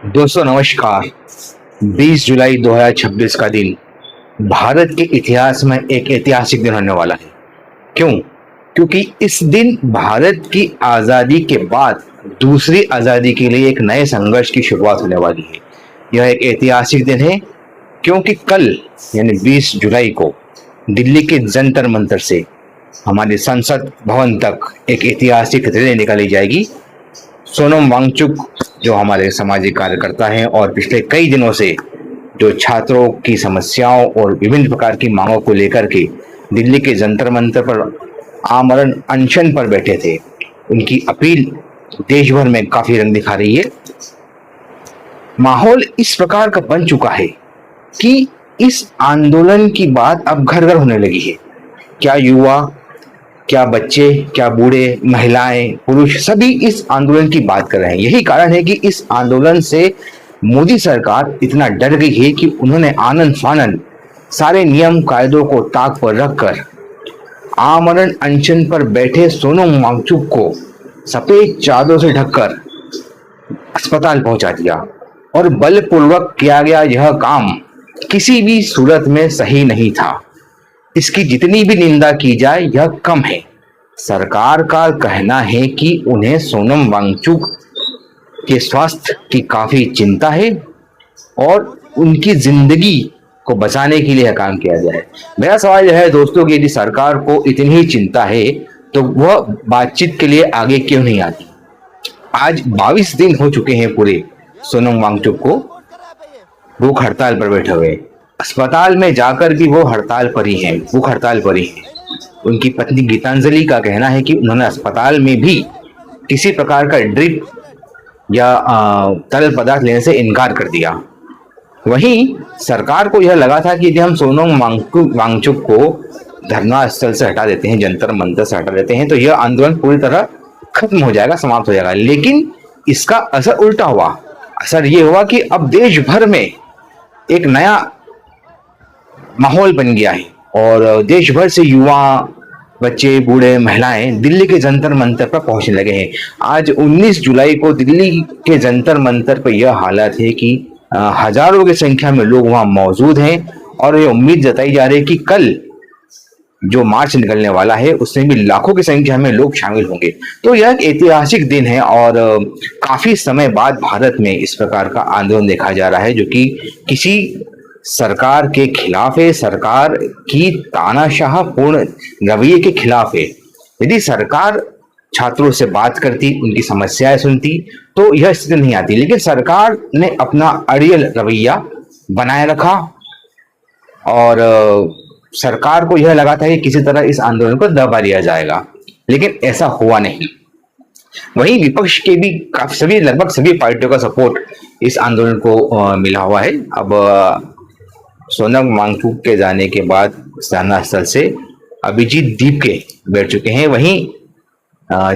दोस्तों नमस्कार। 20 जुलाई 2026 का दिन भारत के इतिहास में एक ऐतिहासिक दिन होने वाला है। क्यों? क्योंकि इस दिन भारत की आज़ादी के बाद दूसरी आज़ादी के लिए एक नए संघर्ष की शुरुआत होने वाली है। यह एक ऐतिहासिक दिन है क्योंकि कल यानी 20 जुलाई को दिल्ली के जंतर मंतर से हमारे संसद भवन तक एक ऐतिहासिक रैली निकाली जाएगी। सोनम वांगचुक जो हमारे सामाजिक कार्यकर्ता हैं और पिछले कई दिनों से जो छात्रों की समस्याओं और विभिन्न प्रकार की मांगों को लेकर के दिल्ली के जंतर मंतर पर आमरण अनशन पर बैठे थे, उनकी अपील देश भर में काफी रंग दिखा रही है। माहौल इस प्रकार का बन चुका है कि इस आंदोलन की बात अब घर घर होने लगी है। क्या युवा, क्या बच्चे, क्या बूढ़े, महिलाएं, पुरुष सभी इस आंदोलन की बात कर रहे हैं। यही कारण है कि इस आंदोलन से मोदी सरकार इतना डर गई है कि उन्होंने आनन फानन सारे नियम कायदों को ताक पर रखकर आमरण अनशन पर बैठे सोनम वांगचुक को सफेद चादरों से ढककर अस्पताल पहुंचा दिया। और बलपूर्वक किया गया यह काम किसी भी सूरत में सही नहीं था। इसकी जितनी भी निंदा की जाए यह कम है। सरकार का कहना है कि उन्हें सोनम वांगचुक के स्वास्थ्य की काफी चिंता है और उनकी जिंदगी को बचाने के लिए काम किया गया है। मेरा सवाल यह है दोस्तों कि यदि सरकार को इतनी ही चिंता है तो वह बातचीत के लिए आगे क्यों नहीं आती? आज 22 दिन हो चुके हैं पूरे सोनम वांगचुक को भूख हड़ताल पर बैठे हुए। अस्पताल में जाकर भी वो हड़ताल पर ही हैं, भूख हड़ताल पर ही हैं। उनकी पत्नी गीतांजलि का कहना है कि उन्होंने अस्पताल में भी किसी प्रकार का ड्रिप या तरल पदार्थ लेने से इनकार कर दिया। वहीं सरकार को यह लगा था कि यदि हम सोनम वांगचुक को धरना स्थल से हटा देते हैं, जंतर मंतर से हटा देते हैं, तो यह आंदोलन पूरी तरह खत्म हो जाएगा, समाप्त हो जाएगा। लेकिन इसका असर उल्टा हुआ। असर ये हुआ कि अब देश भर में एक नया माहौल बन गया है और देश भर से युवा, बच्चे, बूढ़े, महिलाएं दिल्ली के जंतर मंतर पर पहुंचने लगे हैं। आज 19 जुलाई को दिल्ली के जंतर मंतर पर यह हालत है कि हजारों की संख्या में लोग वहां मौजूद हैं और ये उम्मीद जताई जा रही है कि कल जो मार्च निकलने वाला है उसमें भी लाखों की संख्या में लोग शामिल होंगे। तो यह एक ऐतिहासिक दिन है और काफी समय बाद भारत में इस प्रकार का आंदोलन देखा जा रहा है जो कि किसी सरकार के खिलाफ है, सरकार की तानाशाह पूर्ण रवैये के खिलाफ है। यदि सरकार छात्रों से बात करती, उनकी समस्याएं सुनती तो यह स्थिति नहीं आती, लेकिन सरकार ने अपना अड़ियल रवैया बनाए रखा और सरकार को यह लगा था कि किसी तरह इस आंदोलन को दबा दिया जाएगा, लेकिन ऐसा हुआ नहीं। वहीं विपक्ष के भी काफी लगभग सभी पार्टियों का सपोर्ट इस आंदोलन को मिला हुआ है। अब सोनम वांगचुक के जाने के बाद धरना स्थल से अभिजीत दीपके बैठ चुके हैं। वहीं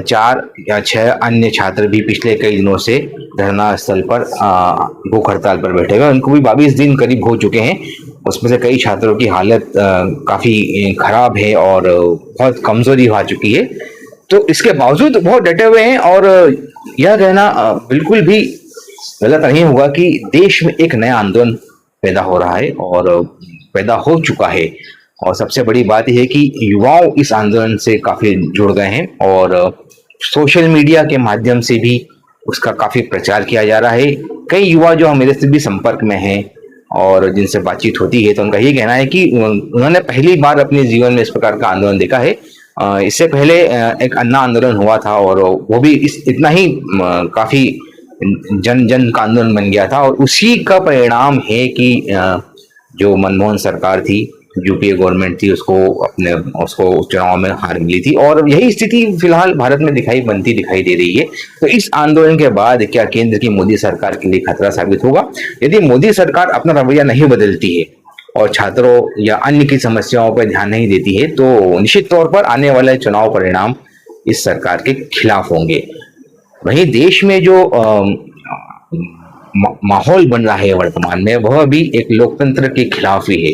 4 या 6 अन्य छात्र भी पिछले कई दिनों से धरना स्थल पर भूख हड़ताल पर बैठे हुए। उनको भी 22 दिन करीब हो चुके हैं। उसमें से कई छात्रों की हालत काफी खराब है और बहुत कमजोरी आ चुकी है। तो इसके बावजूद बहुत डटे हुए हैं और यह कहना बिल्कुल भी गलत नहीं होगा कि देश में एक नया आंदोलन पैदा हो रहा है और पैदा हो चुका है। और सबसे बड़ी बात यह है कि युवाओं इस आंदोलन से काफी जुड़ गए हैं और सोशल मीडिया के माध्यम से भी उसका काफी प्रचार किया जा रहा है। कई युवा जो मेरे से भी संपर्क में हैं और जिनसे बातचीत होती है तो उनका ये कहना है कि उन्होंने पहली बार अपने जीवन में इस प्रकार का आंदोलन देखा है। इससे पहले एक अन्ना आंदोलन हुआ था और वो भी इतना ही काफी जन जन का आंदोलन बन गया था और उसी का परिणाम है कि जो मनमोहन सरकार थी, यूपीए गवर्नमेंट थी, उसको चुनाव में हार मिली थी और यही स्थिति फिलहाल भारत में बनती दिखाई दे रही है। तो इस आंदोलन के बाद क्या केंद्र की मोदी सरकार के लिए खतरा साबित होगा? यदि मोदी सरकार अपना रवैया नहीं बदलती है और छात्रों या अन्य की समस्याओं पर ध्यान नहीं देती है तो निश्चित तौर पर आने वाले चुनाव परिणाम इस सरकार के खिलाफ होंगे। वहीं देश में जो माहौल बन रहा है वर्तमान में वह भी एक लोकतंत्र के खिलाफ ही है।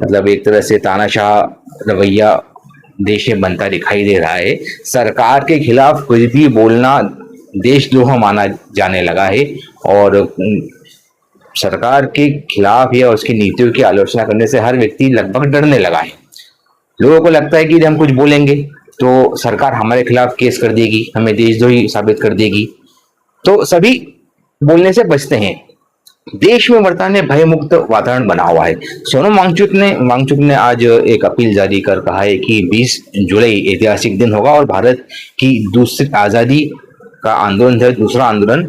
मतलब एक तरह से तानाशाह रवैया देश में बनता दिखाई दे रहा है। सरकार के खिलाफ कुछ भी बोलना देशद्रोह माना जाने लगा है और सरकार के खिलाफ या उसकी नीतियों की आलोचना करने से हर व्यक्ति लगभग डरने लगा है। लोगों को लगता है कि यदि हम कुछ बोलेंगे तो सरकार हमारे खिलाफ केस कर देगी, हमें देशद्रोही साबित कर देगी, तो सभी बोलने से बचते हैं। देश में वर्तमान में भयमुक्त वातावरण बना हुआ है। सोनम वांगचुक ने आज एक अपील जारी कर कहा है कि 20 जुलाई ऐतिहासिक दिन होगा और भारत की दूसरी आजादी का आंदोलन है, दूसरा आंदोलन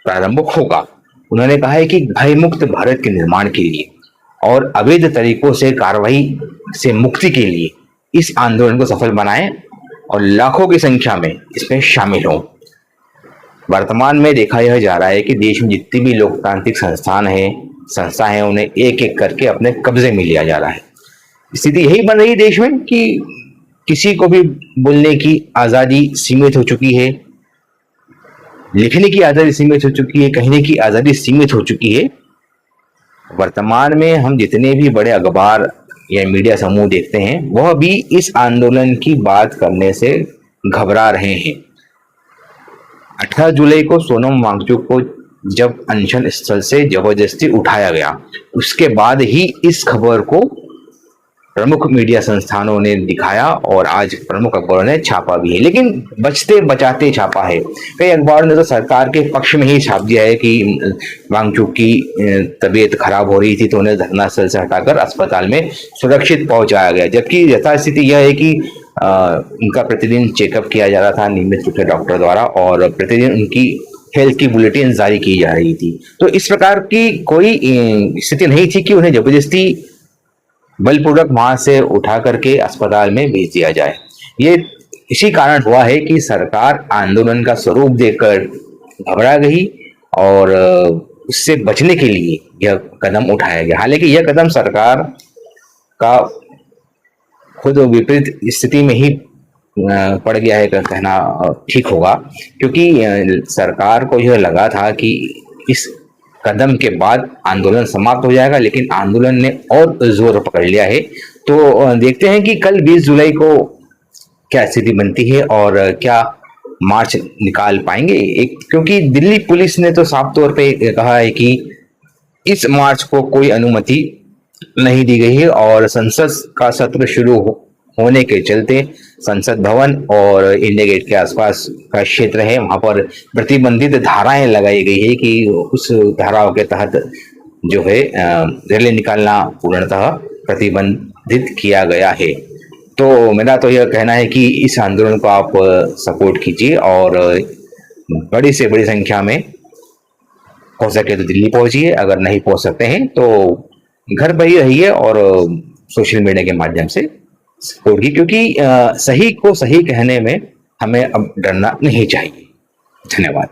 प्रारंभ होगा। उन्होंने कहा है कि भयमुक्त भारत के निर्माण के लिए और अवैध तरीकों से कार्रवाई से मुक्ति के लिए इस आंदोलन को सफल बनाएं और लाखों की संख्या में इसमें शामिल हों। वर्तमान में देखा यह जा रहा है कि देश में जितनी भी लोकतांत्रिक संस्था है उन्हें एक एक करके अपने कब्जे में लिया जा रहा है। स्थिति यही बन रही है देश में कि किसी को भी बोलने की आजादी सीमित हो चुकी है, लिखने की आजादी सीमित हो चुकी है, कहने की आजादी सीमित हो चुकी है। वर्तमान में हम जितने भी बड़े अखबार या मीडिया समूह देखते हैं वह भी इस आंदोलन की बात करने से घबरा रहे हैं। 18 जुलाई को सोनम वांगचुक को जब अनशन स्थल से जबरदस्ती उठाया गया, उसके बाद ही इस खबर को प्रमुख मीडिया संस्थानों ने दिखाया और आज प्रमुख अखबारों ने छापा भी है, लेकिन बचते बचाते छापा है। कई अखबारों ने तो सरकार के पक्ष में ही छाप दिया है कि वांगचुक की तबीयत खराब हो रही थी तो उन्हें घटनास्थल से हटाकर अस्पताल में सुरक्षित पहुंचाया गया, जबकि यथास्थिति यह है कि उनका प्रतिदिन चेकअप किया जा रहा था नियमित रूप से डॉक्टर द्वारा और प्रतिदिन उनकी हेल्थ की बुलेटिन जारी की जा रही थी। तो इस प्रकार की कोई स्थिति नहीं थी कि उन्हें जबरदस्ती बलपूर्वक वहां से उठा करके अस्पताल में भेज दिया जाए। ये इसी कारण हुआ है कि सरकार आंदोलन का स्वरूप देखकर घबरा गई और उससे बचने के लिए यह कदम उठाया गया। हालांकि यह कदम सरकार का खुद विपरीत स्थिति में ही पड़ गया है कहना ठीक होगा, क्योंकि सरकार को यह लगा था कि इस कदम के बाद आंदोलन समाप्त हो जाएगा, लेकिन आंदोलन ने और जोर पकड़ लिया है। तो देखते हैं कि कल 20 जुलाई को क्या स्थिति बनती है और क्या मार्च निकाल पाएंगे क्योंकि दिल्ली पुलिस ने तो साफ तौर पे कहा है कि इस मार्च को कोई अनुमति नहीं दी गई है और संसद का सत्र शुरू होने के चलते संसद भवन और इंडिया गेट के आसपास का क्षेत्र है वहां पर प्रतिबंधित धाराएं लगाई गई है कि उस धाराओं के तहत जो है रैली निकालना पूर्णतः प्रतिबंधित किया गया है। तो मेरा तो यह कहना है कि इस आंदोलन को आप सपोर्ट कीजिए और बड़ी से बड़ी संख्या में हो सके तो दिल्ली पहुंचिए, अगर नहीं पहुंच सकते हैं तो घर पर ही रहिए और सोशल मीडिया के माध्यम से सपोर्ट की, क्योंकि सही को सही कहने में हमें अब डरना नहीं चाहिए। धन्यवाद।